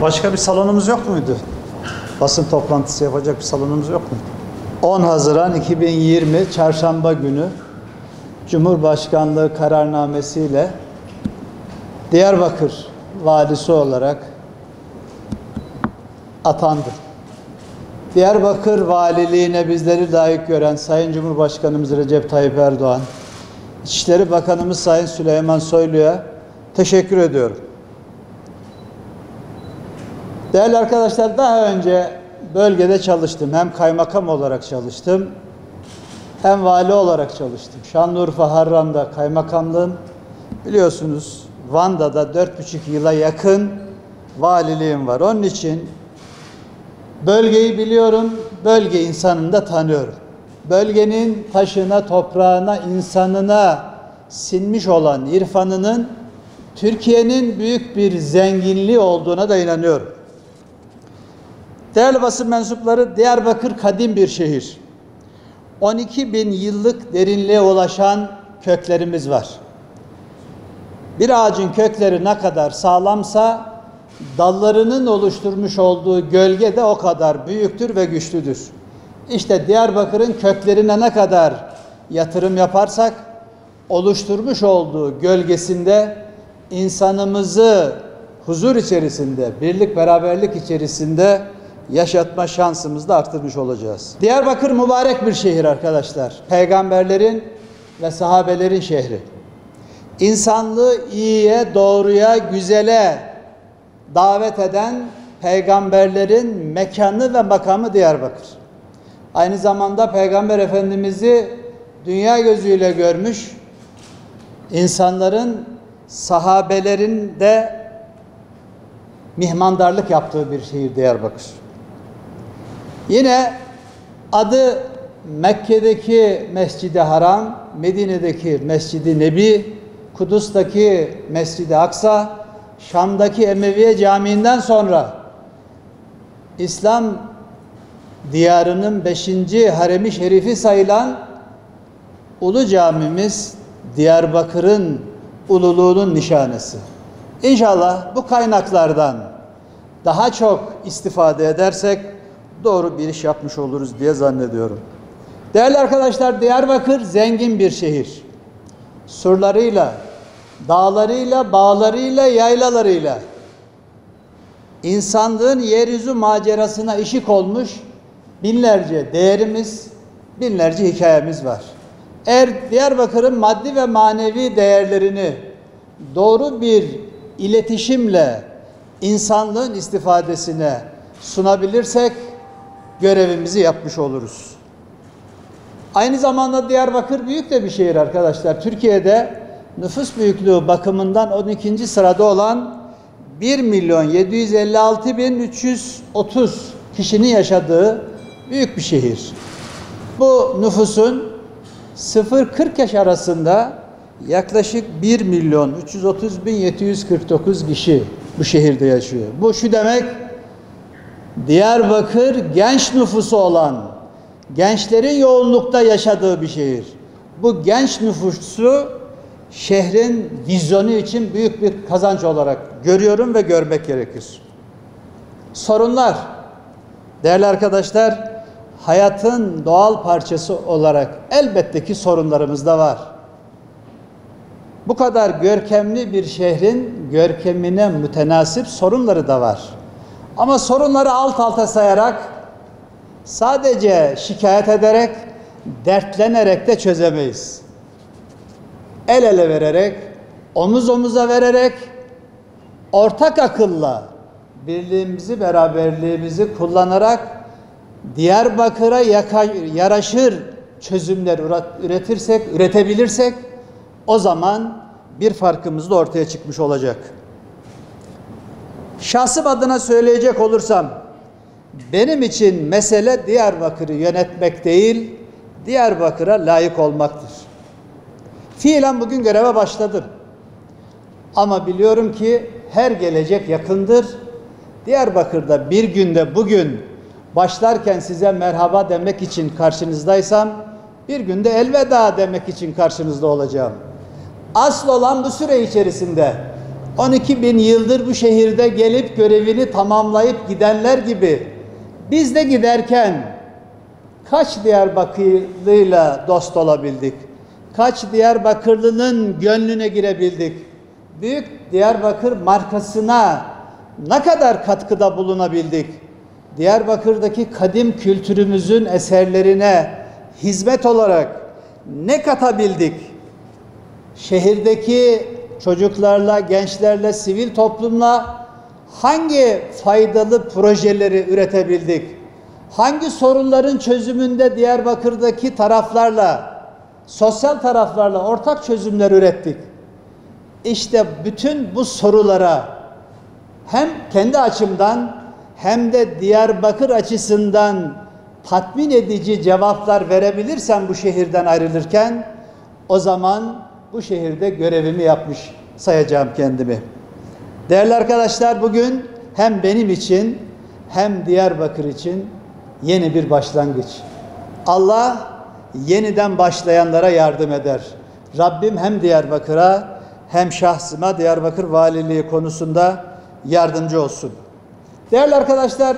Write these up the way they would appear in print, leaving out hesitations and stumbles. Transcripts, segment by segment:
Başka bir salonumuz yok muydu? Basın toplantısı yapacak bir salonumuz yok muydu? 10 Haziran 2020 Çarşamba günü Cumhurbaşkanlığı kararnamesiyle Diyarbakır valisi olarak atandı. Diyarbakır valiliğine bizleri layık gören Sayın Cumhurbaşkanımız Recep Tayyip Erdoğan, İçişleri Bakanımız Sayın Süleyman Soylu'ya teşekkür ediyorum. Değerli arkadaşlar, daha önce bölgede çalıştım. Hem kaymakam olarak çalıştım, hem vali olarak çalıştım. Şanlıurfa Harran'da kaymakamlığım, biliyorsunuz Van'da da 4,5 yıla yakın valiliğim var. Onun için bölgeyi biliyorum, bölge insanını da tanıyorum. Bölgenin taşına, toprağına, insanına sinmiş olan irfanının Türkiye'nin büyük bir zenginliği olduğuna da inanıyorum. Değerli basın mensupları, Diyarbakır kadim bir şehir. 12.000 yıllık derinliğe ulaşan köklerimiz var. Bir ağacın kökleri ne kadar sağlamsa dallarının oluşturmuş olduğu gölge de o kadar büyüktür ve güçlüdür. İşte Diyarbakır'ın köklerine ne kadar yatırım yaparsak oluşturmuş olduğu gölgesinde insanımızı huzur içerisinde, birlik beraberlik içerisinde yaşatma şansımızı da arttırmış olacağız. Diyarbakır mübarek bir şehir arkadaşlar. Peygamberlerin ve sahabelerin şehri. İnsanlığı iyiye, doğruya, güzele davet eden peygamberlerin mekanı ve makamı Diyarbakır. Aynı zamanda Peygamber Efendimiz'i dünya gözüyle görmüş, insanların, sahabelerin de mihmandarlık yaptığı bir şehir Diyarbakır. Yine adı Mekke'deki Mescid-i Haram, Medine'deki Mescid-i Nebi, Kudüs'teki Mescid-i Aksa, Şam'daki Emeviye Camii'nden sonra İslam diyarının 5. haremi şerifi sayılan Ulu Camimiz Diyarbakır'ın ululuğunun nişanesi. İnşallah bu kaynaklardan daha çok istifade edersek doğru bir iş yapmış oluruz diye zannediyorum. Değerli arkadaşlar, Diyarbakır zengin bir şehir. Surlarıyla, dağlarıyla, bağlarıyla, yaylalarıyla insanlığın yeryüzü macerasına eşik olmuş binlerce değerimiz, binlerce hikayemiz var. Eğer Diyarbakır'ın maddi ve manevi değerlerini doğru bir iletişimle insanlığın istifadesine sunabilirsek görevimizi yapmış oluruz. Aynı zamanda Diyarbakır büyük de bir şehir arkadaşlar. Türkiye'de nüfus büyüklüğü bakımından 12. sırada olan 1.756.330 kişinin yaşadığı büyük bir şehir. Bu nüfusun 0-40 yaş arasında yaklaşık 1.330.749 kişi bu şehirde yaşıyor. Bu şu demek, Diyarbakır genç nüfusu olan, gençlerin yoğunlukta yaşadığı bir şehir. Bu genç nüfusu şehrin vizyonu için büyük bir kazanç olarak görüyorum ve görmek gerekir. Sorunlar, değerli arkadaşlar, hayatın doğal parçası olarak elbette ki sorunlarımız da var. Bu kadar görkemli bir şehrin görkemine mütenasip sorunları da var. Ama sorunları alt alta sayarak, sadece şikayet ederek, dertlenerek de çözemeyiz. El ele vererek, omuz omuza vererek, ortak akılla birliğimizi, beraberliğimizi kullanarak Diyarbakır'a yaraşır çözümler üretebilirsek o zaman bir farkımız da ortaya çıkmış olacak. Şahsım adına söyleyecek olursam, benim için mesele Diyarbakır'ı yönetmek değil, Diyarbakır'a layık olmaktır. Fiilen bugün göreve başladım. Ama biliyorum ki her gelecek yakındır. Diyarbakır'da bir günde bugün başlarken size merhaba demek için karşınızdaysam, bir günde elveda demek için karşınızda olacağım. Asıl olan bu süre içerisinde 12 bin yıldır bu şehirde gelip görevini tamamlayıp gidenler gibi biz de giderken kaç Diyarbakırlıyla dost olabildik? Kaç Diyarbakırlının gönlüne girebildik? Büyük Diyarbakır markasına ne kadar katkıda bulunabildik? Diyarbakır'daki kadim kültürümüzün eserlerine hizmet olarak ne katabildik? Şehirdeki çocuklarla, gençlerle, sivil toplumla hangi faydalı projeleri üretebildik? Hangi sorunların çözümünde Diyarbakır'daki taraflarla, sosyal taraflarla ortak çözümler ürettik? İşte bütün bu sorulara hem kendi açımdan hem de Diyarbakır açısından tatmin edici cevaplar verebilirsem bu şehirden ayrılırken, o zaman bu şehirde görevimi yapmış sayacağım kendimi. Değerli arkadaşlar, bugün hem benim için hem Diyarbakır için yeni bir başlangıç. Allah yeniden başlayanlara yardım eder. Rabbim hem Diyarbakır'a hem şahsıma Diyarbakır Valiliği konusunda yardımcı olsun. Değerli arkadaşlar,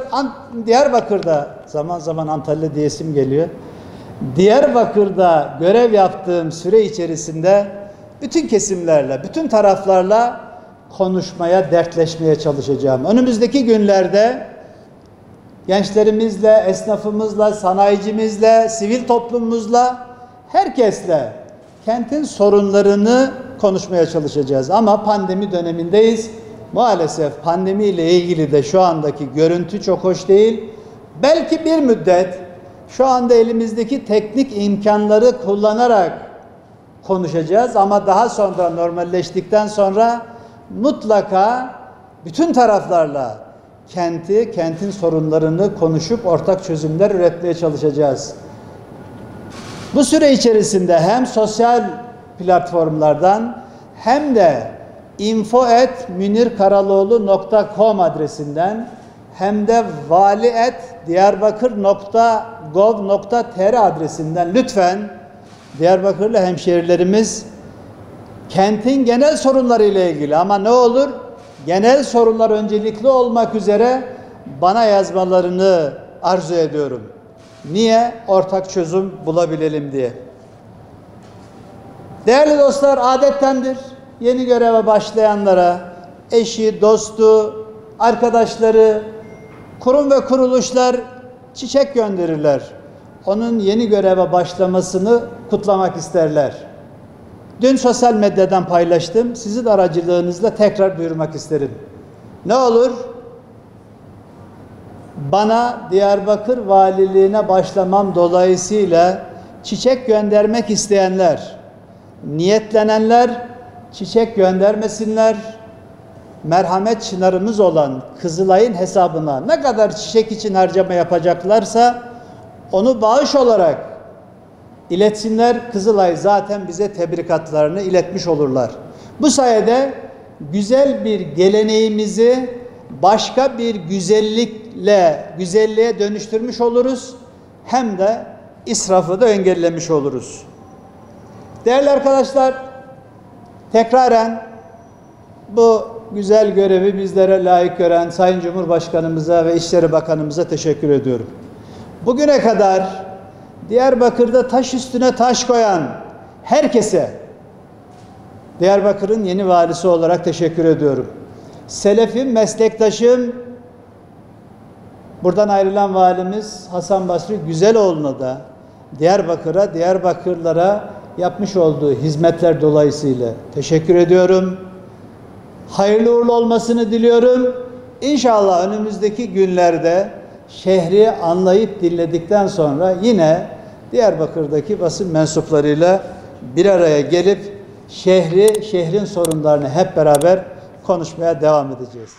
Diyarbakır'da, zaman zaman Antalya diyesim geliyor. Diyarbakır'da görev yaptığım süre içerisinde bütün kesimlerle, bütün taraflarla konuşmaya, dertleşmeye çalışacağım. Önümüzdeki günlerde gençlerimizle, esnafımızla, sanayicimizle, sivil toplumumuzla, herkesle kentin sorunlarını konuşmaya çalışacağız. Ama pandemi dönemindeyiz. Maalesef pandemiyle ilgili de şu andaki görüntü çok hoş değil. Belki bir müddet şu anda elimizdeki teknik imkanları kullanarak konuşacağız ama daha sonra normalleştikten sonra mutlaka bütün taraflarla kentin sorunlarını konuşup ortak çözümler üretmeye çalışacağız. Bu süre içerisinde hem sosyal platformlardan hem de info@munirkaraloğlu.com adresinden hem de vali@diyarbakır.gov.tr adresinden lütfen Diyarbakırlı hemşehrilerimiz kentin genel sorunları ile ilgili, ama ne olur genel sorunlar öncelikli olmak üzere bana yazmalarını arzu ediyorum. Niye? Ortak çözüm bulabilelim diye. Değerli dostlar, adettendir yeni göreve başlayanlara eşi, dostu, arkadaşları, kurum ve kuruluşlar çiçek gönderirler. Onun yeni göreve başlamasını kutlamak isterler. Dün sosyal medyadan paylaştım. Sizin aracılığınızla tekrar duyurmak isterim. Ne olur bana Diyarbakır Valiliğine başlamam dolayısıyla çiçek göndermek isteyenler, niyetlenenler çiçek göndermesinler. Merhamet çınarımız olan Kızılay'ın hesabına ne kadar çiçek için harcama yapacaklarsa onu bağış olarak iletsinler. Kızılay zaten bize tebrikatlarını iletmiş olurlar. Bu sayede güzel bir geleneğimizi başka bir güzelliğe dönüştürmüş oluruz. Hem de israfı da engellemiş oluruz. Değerli arkadaşlar, tekraren bu güzel görevi bizlere layık gören Sayın Cumhurbaşkanımıza ve İçişleri Bakanımıza teşekkür ediyorum. Bugüne kadar Diyarbakır'da taş üstüne taş koyan herkese Diyarbakır'ın yeni valisi olarak teşekkür ediyorum. Selefim, meslektaşım, buradan ayrılan valimiz Hasan Basri Güzeloğlu'na da Diyarbakır'a, Diyarbakırlara yapmış olduğu hizmetler dolayısıyla teşekkür ediyorum. Hayırlı uğurlu olmasını diliyorum. İnşallah önümüzdeki günlerde şehri anlayıp dinledikten sonra yine Diyarbakır'daki basın mensuplarıyla bir araya gelip şehrin sorunlarını hep beraber konuşmaya devam edeceğiz.